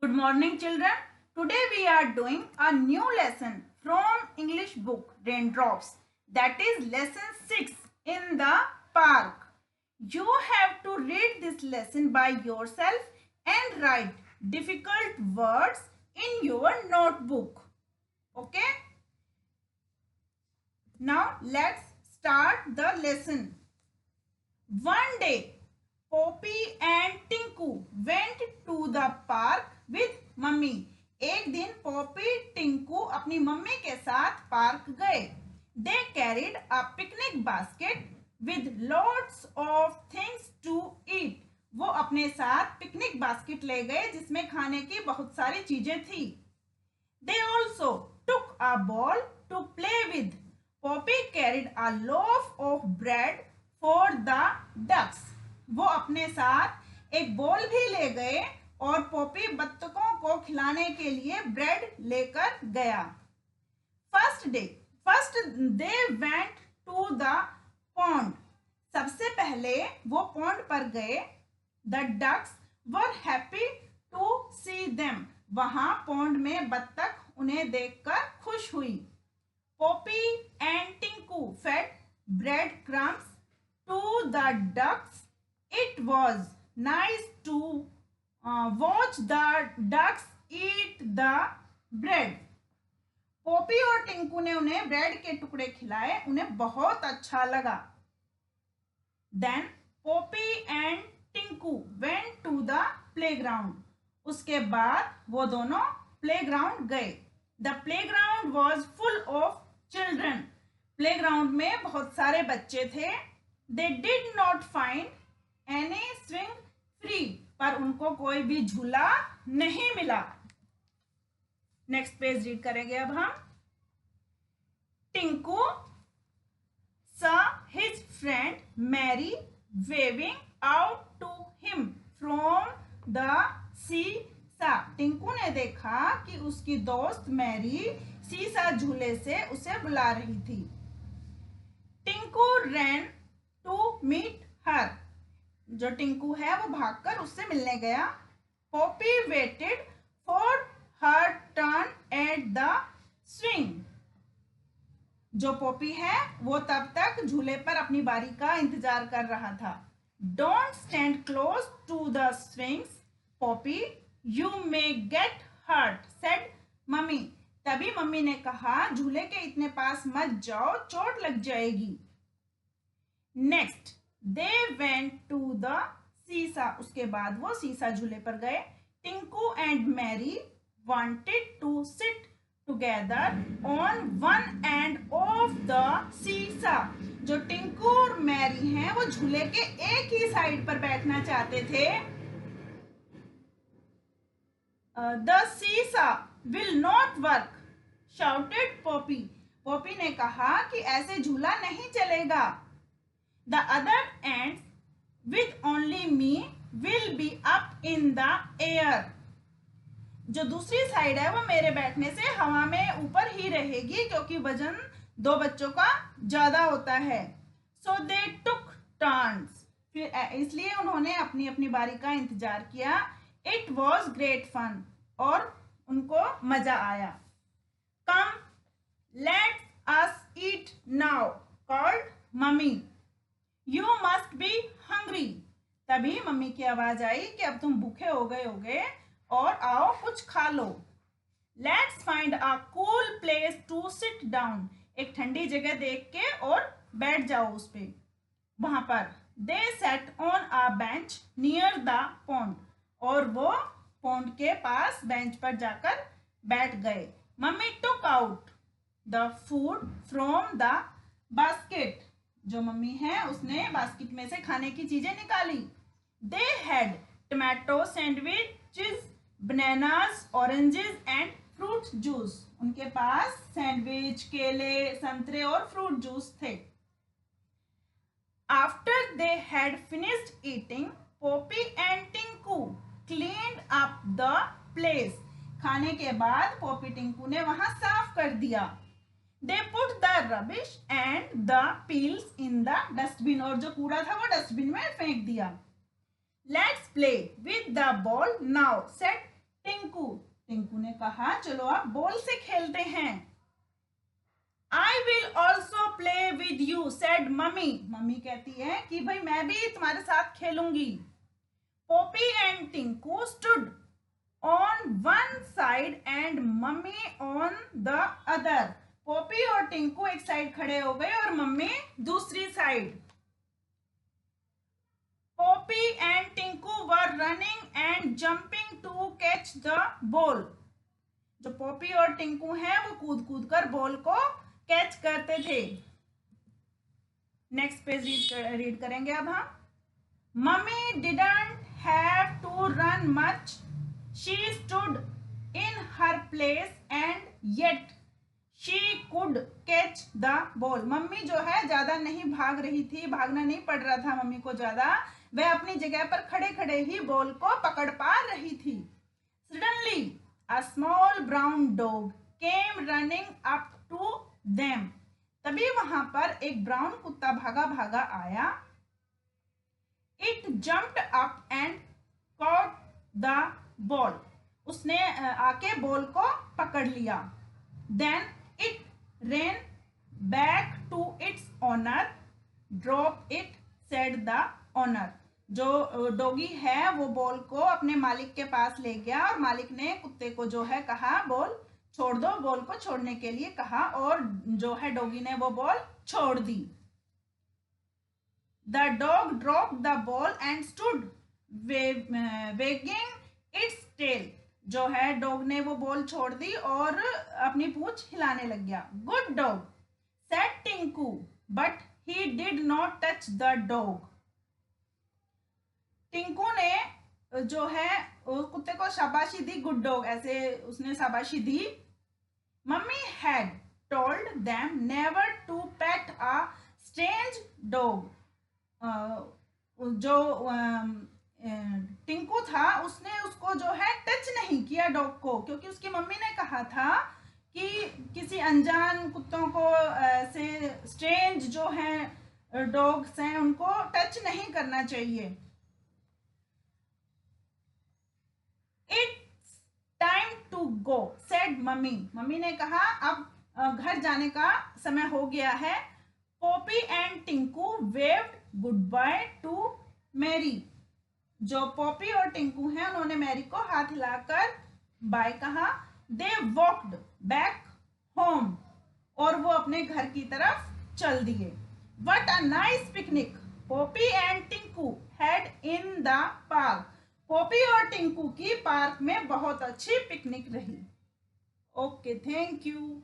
Good morning, children. Today we are doing a new lesson from English book Raindrops. That is lesson 6 in the park. You have to read this lesson by yourself and write difficult words in your notebook. Okay? Now let's start the lesson. One day, Poppy and Tinku went to the park with mummy. एक दिन Poppy Tinku अपनी mummy के साथ park गए. They carried a picnic basket with lots of things to eat. वो अपने साथ picnic basket ले गए जिसमें खाने की बहुत सारी चीजें थी. They also took a ball to play with. Poppy carried a loaf of bread for the ducks. वो अपने साथ एक बॉल भी ले गए और पॉपी बत्तखों को खिलाने के लिए ब्रेड लेकर गया. First they went to the pond. सबसे पहले वो पॉन्ड पर गए. The ducks were happy to see them. वहां पॉन्ड में बत्तख उन्हें देखकर खुश हुई. Poppy and Tinku fed bread crumbs to the ducks. It was nice to watch the ducks eat the bread. Poppy और टिंकू ने उन्हें ब्रेड के टुकड़े खिलाए. उन्हें बहुत अच्छा लगा. Then Poppy and Tinku went to the playground. उसके बाद वो दोनों प्लेग्राउंड गए. The playground was full of children. Playground में बहुत सारे बच्चे थे. They did not find any swing free. पर उनको कोई भी झूला नहीं मिला. नेक्स्ट पेज रीड करेंगे अब हम. Tinku saw his friend Mary waving out to him from the seesaw. Tinku ने देखा कि उसकी दोस्त मैरी सीसा झूले से उसे बुला रही थी. Tinku ran to meet her. जो टिंकू है वो भागकर उससे मिलने गया. Poppy waited for her turn at the swing. जो पॉपी है वो तब तक झूले पर अपनी बारी का इंतजार कर रहा था. Don't stand close to the swings Poppy, you may get hurt said mummy. तभी मम्मी ने कहा झूले के इतने पास मत जाओ, चोट लग जाएगी. Next they went to the seesaw. उसके बाद वो सीसा झूले पर गए. Tinku and Mary wanted to sit together on one end of the seesaw. जो टिंकू और मैरी हैं वो झूले के एक ही साइड पर बैठना चाहते थे. द सीसा will not work shouted Poppy. Poppy ने कहा कि ऐसे झूला नहीं चलेगा. The other ends with only me will be up in the air. जो दूसरी साइड है वो मेरे बैठने से हवा में ऊपर ही रहेगी क्योंकि वजन दो बच्चों का ज्यादा होता है. So they took turns. फिर इसलिए उन्होंने अपनी अपनी बारी का इंतजार किया. It was great fun. और उनको मजा आया. Come, let us eat now, called mummy. You must be hungry. तभी मम्मी की आवाज आई कि अब तुम भूखे हो गए होगे और आओ कुछ खा लो. Let's find a cool place to sit down. एक ठंडी जगह देख के और बैठ जाओ उस पे. वहां पर They sat on a bench near the pond. और वो पॉन्ड के पास बेंच पर जाकर बैठ गए. Mummy took out the food from the basket. जो मम्मी है उसने बास्केट में से खाने की चीजें निकाली. They had tomato sandwiches, bananas, oranges and fruit juice. उनके पास सैंडविच, केले, संतरे और फ्रूट जूस थे. After they had finished eating Poppy and Tinku cleaned up the place. खाने के बाद पॉपी टिंकू ने वहां साफ कर दिया. They put the rubbish and the peels in the dustbin. और जो कूड़ा था वो डस्टबिन में फेंक दिया. Let's play with the ball now, said Tinku, Tinku ने कहा चलो आप बॉल से खेलते हैं। I will also play with you, said mummy, mummy कहती है कि भाई मैं भी तुम्हारे साथ खेलूंगी। Poppy and Tinku stood on one side and mummy on the other, Poppy और टिंकू एक साइड खड़े हो गए और मम्मी दूसरी side. Poppy and Tinku were running and jumping to catch the ball, जो पोपी और टिंकू हैं वो कूद कूद कर बॉल को कैच करते थे। नेक्स्ट पेज रीड करेंगे अब हम। Mummy didn't have to run much, she stood in her place and yet she could catch the ball, mummy जो है ज्यादा नहीं भाग रही थी, भागना नहीं पड़ रहा था मम्मी को ज्यादा, वह अपनी जगह पर खड़े खड़े ही बॉल को पकड़ पा रही थी। Suddenly a small brown dog came running up to them, तभी वहां पर एक ब्राउन कुत्ता भागा भागा आया। It jumped up and caught the ball, उसने आके बॉल को पकड़ लिया। Then it ran back to its owner, drop it, said the owner, जो डॉगी है वो बॉल को अपने मालिक के पास ले गया और मालिक ने कुत्ते को जो है कहा बॉल छोड़ दो, बॉल को छोड़ने के लिए कहा और जो है डॉगी ने वो बॉल छोड़ दी। The dog drop the ball and stood wagging its tail, जो है डॉग ने वो बॉल छोड़ दी और अपनी पूंछ हिलाने लग गया। Good dog, said Tinku, but he did not touch the dog, Tinku ने जो है कुत्ते को शाबाशी दी, गुड डॉग ऐसे उसने शाबाशी दी। Mummy had told them never to pet a strange dog, जो टिंकू था उसने उसको जो है टच नहीं किया डॉग को, क्योंकि उसकी मम्मी ने कहा था कि किसी अनजान कुत्तों को ऐसे स्ट्रेंज जो हैं डॉग्स हैं उनको टच नहीं करना चाहिए। It's time to go, said mummy, mummy ने कहा अब घर जाने का समय हो गया है। Poppy and Tinku waved goodbye to Mary, जो पॉपी और टिंकू हैं उन्होंने मैरी को हाथ हिलाकर बाय कहा। दे वॉक्ड बैक होम, और वो अपने घर की तरफ चल दिए। What a nice picnic Poppy and Tinku had in the park, Poppy और टिंकू की पार्क में बहुत अच्छी पिकनिक रही। Okay, thank you.